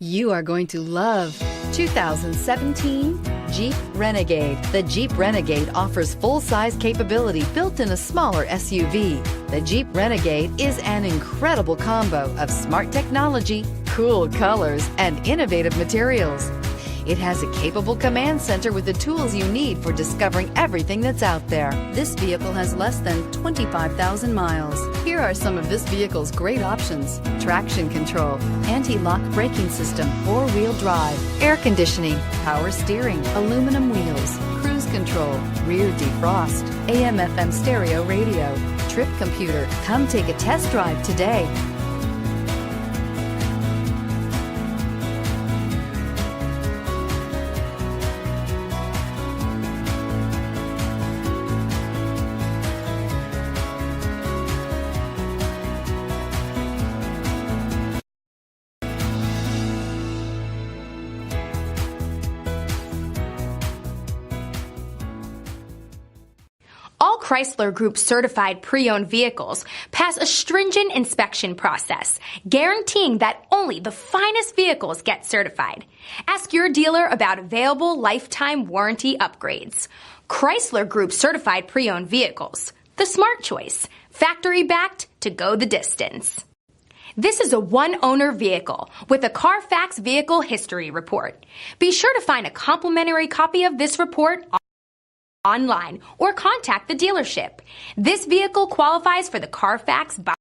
You are going to love 2017 Jeep Renegade. The Jeep Renegade offers full-size capability built in a smaller SUV. The Jeep Renegade is an incredible combo of smart technology, cool colors, and innovative materials. It has a capable command center with the tools you need for discovering everything that's out there. This vehicle has less than 25,000 miles. Here are some of this vehicle's great options: traction control, anti-lock braking system, four-wheel drive, air conditioning, power steering, aluminum wheels, cruise control, rear defrost, AM/FM stereo radio, trip computer. Come take a test drive today. All Chrysler Group certified pre-owned vehicles pass a stringent inspection process, guaranteeing that only the finest vehicles get certified. Ask your dealer about available lifetime warranty upgrades. Chrysler Group certified pre-owned vehicles, the smart choice, factory backed to go the distance. This is a one-owner vehicle with a CARFAX Vehicle History Report. Be sure to find a complimentary copy of this report online or contact the dealership. This vehicle qualifies for the CARFAX